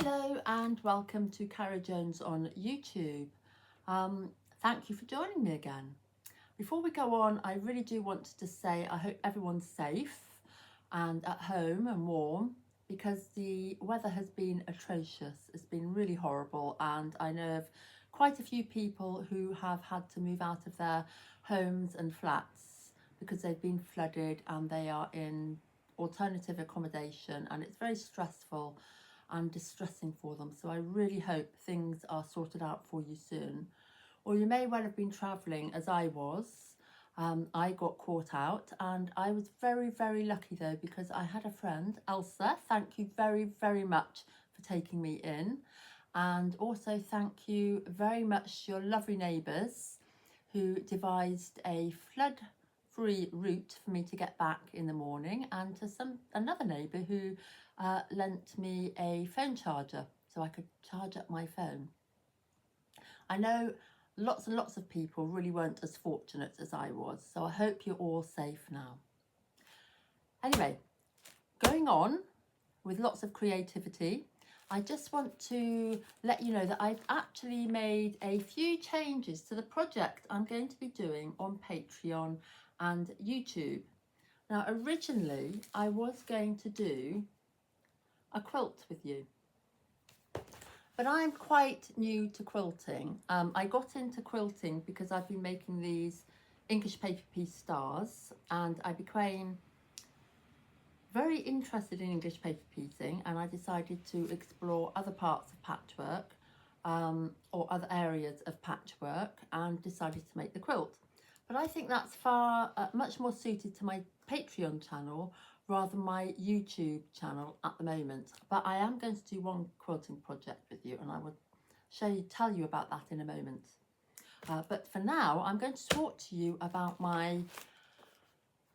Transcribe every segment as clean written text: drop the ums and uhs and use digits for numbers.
Hello and welcome to Cara Jones on YouTube. Thank you for joining me again. Before we go on, I really do want to say I hope everyone's safe and at home and warm, because the weather has been atrocious. It's been really horrible, and I know of quite a few people who have had to move out of their homes and flats because they've been flooded and they are in alternative accommodation, and it's very stressful and distressing for them. So I really hope things are sorted out for you soon. Or you may well have been travelling as I was. I got caught out, and I was very, very lucky though, because I had a friend, Elsa. Thank you very, very much for taking me in. And also thank you very much to your lovely neighbours who devised a flood-free route for me to get back in the morning, and to another neighbour who lent me a phone charger so I could charge up my phone. I know lots and lots of people really weren't as fortunate as I was, so I hope you're all safe now. Anyway, going on with lots of creativity, I just want to let you know that I've actually made a few changes to the project I'm going to be doing on Patreon and YouTube. Now, originally I was going to do a quilt with you, but I'm quite new to quilting. I got into quilting because I've been making these English paper piece stars, and I became very interested in English paper piecing, and I decided to explore other parts of patchwork or other areas of patchwork, and decided to make the quilt. But I think that's much more suited to my Patreon channel rather than my YouTube channel at the moment. But I am going to do one quilting project with you, and I will tell you about that in a moment. But for now, I'm going to talk to you about my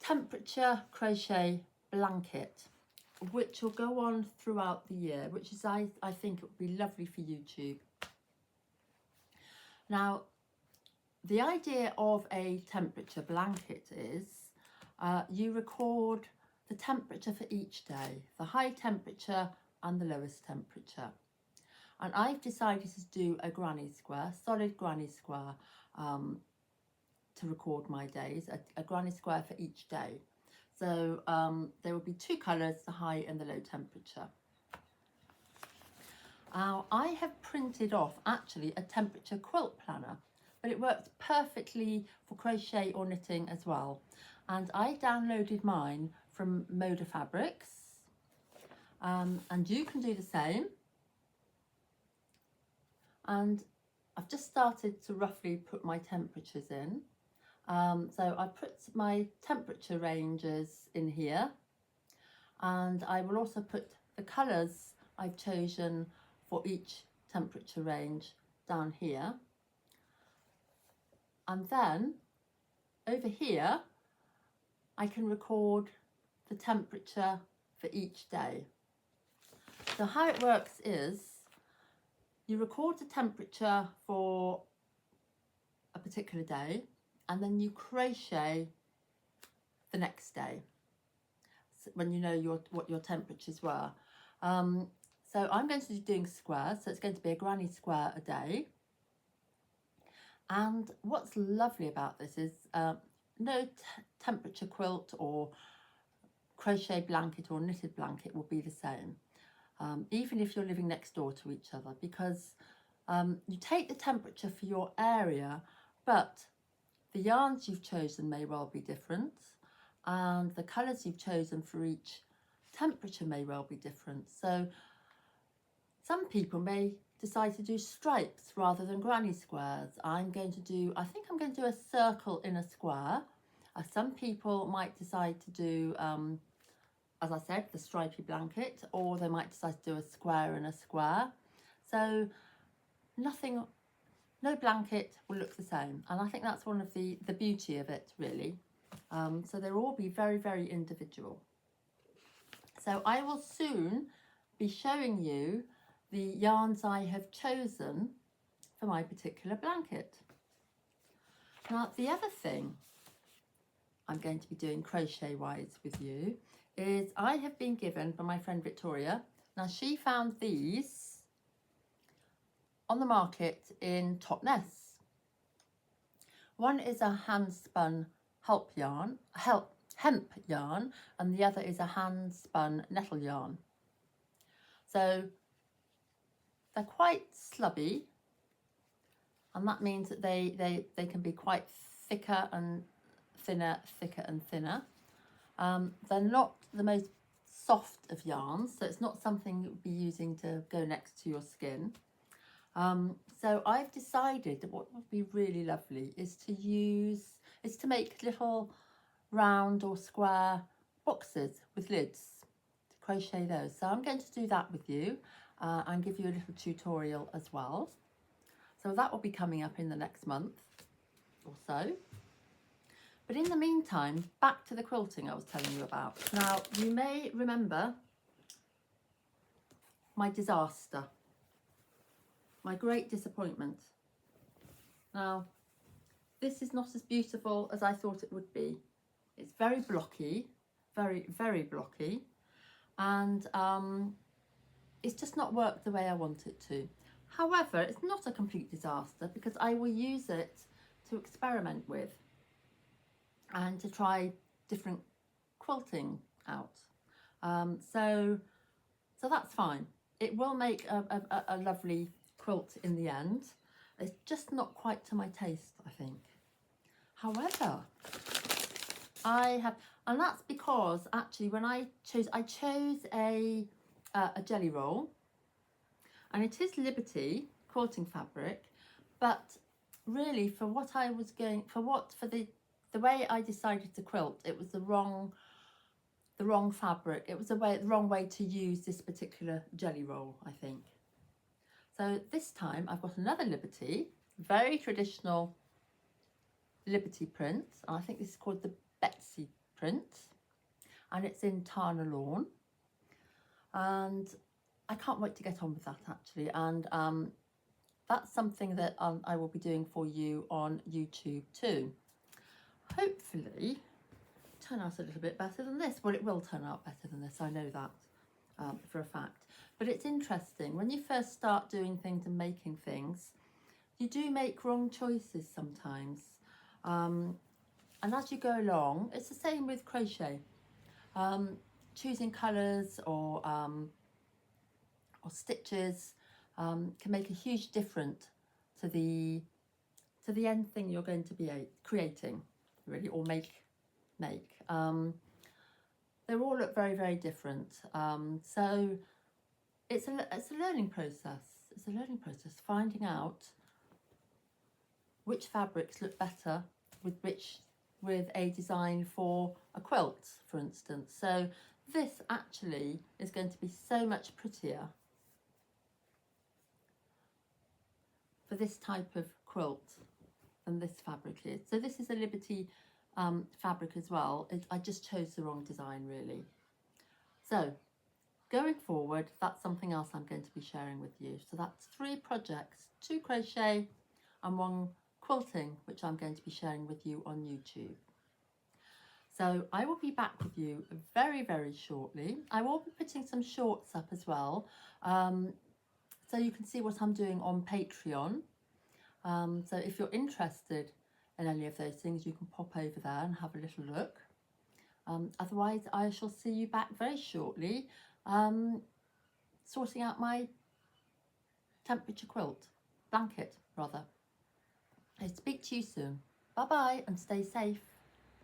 temperature crochet blanket, which will go on throughout the year, which is I think it would be lovely for YouTube. Now, the idea of a temperature blanket is you record the temperature for each day, the high temperature and the lowest temperature. And I've decided to do a granny square, solid granny square, to record my days, a granny square for each day. So there will be two colours, the high and the low temperature. Now, I have printed off actually a temperature quilt planner, but it works perfectly for crochet or knitting as well. And I downloaded mine from Moda Fabrics, and you can do the same. And I've just started to roughly put my temperatures in. So I put my temperature ranges in here, and I will also put the colours I've chosen for each temperature range down here. And then over here I can record the temperature for each day. So how it works is you record the temperature for a particular day, and then you crochet the next day when you know what your temperatures were. So I'm going to be doing squares, so it's going to be a granny square a day. And what's lovely about this is no temperature quilt or crochet blanket or knitted blanket will be the same, even if you're living next door to each other, because you take the temperature for your area, but the yarns you've chosen may well be different, and the colours you've chosen for each temperature may well be different. So some people may decide to do stripes rather than granny squares. I think I'm going to do a circle in a square. Some people might decide to do, as I said, the stripy blanket, or they might decide to do a square in a square. So no blanket will look the same, and I think that's one of the beauty of it, really. So they'll all be very, very individual. So I will soon be showing you the yarns I have chosen for my particular blanket. Now, the other thing I'm going to be doing crochet wise with you is I have been given by my friend Victoria. Now, she found these on the market in Totnes. One is a hand spun hemp yarn, and the other is a hand spun nettle yarn. So they're quite slubby, and that means that they can be quite thicker and thinner, thicker and thinner. They're not the most soft of yarns, so it's not something you would be using to go next to your skin. So I've decided that what would be really lovely is to make little round or square boxes with lids, to crochet those. So I'm going to do that with you and give you a little tutorial as well. So that will be coming up in the next month or so. But in the meantime, back to the quilting I was telling you about. Now, you may remember my disaster, my great disappointment. Now, this is not as beautiful as I thought it would be. It's very blocky, very, very blocky, and it's just not worked the way I want it to. However, it's not a complete disaster because I will use it to experiment with and to try different quilting out. So that's fine. It will make a lovely quilt in the end. It's just not quite to my taste, I think. However, and that's because actually when I chose a jelly roll, and it is Liberty quilting fabric, but really for what I was going for, the way I decided to quilt, it was the wrong fabric. It was the wrong way to use this particular jelly roll, I think. So this time I've got another Liberty, very traditional Liberty print. I think this is called the Betsy print, and it's in Tana Lawn. And I can't wait to get on with that actually. And that's something that I will be doing for you on YouTube too. Hopefully turn out a little bit better than this. Well, it will turn out better than this, I know that for a fact. But it's interesting, when you first start doing things and making things, you do make wrong choices sometimes. And as you go along, it's the same with crochet. Choosing colours or stitches can make a huge difference to the end thing you're going to be creating, really, or make. They all look very, very different. So it's a learning process. It's a learning process, finding out which fabrics look better with a design for a quilt, for instance. So this actually is going to be so much prettier for this type of quilt than this fabric is. So this is a Liberty fabric as well. I just chose the wrong design, really. So going forward, that's something else I'm going to be sharing with you. So that's 3 projects, 2 crochet and 1 quilting, which I'm going to be sharing with you on YouTube. So I will be back with you very, very shortly. I will be putting some shorts up as well, so you can see what I'm doing on Patreon. So if you're interested in any of those things, you can pop over there and have a little look. Otherwise, I shall see you back very shortly, sorting out my temperature blanket rather. I speak to you soon. Bye bye and stay safe.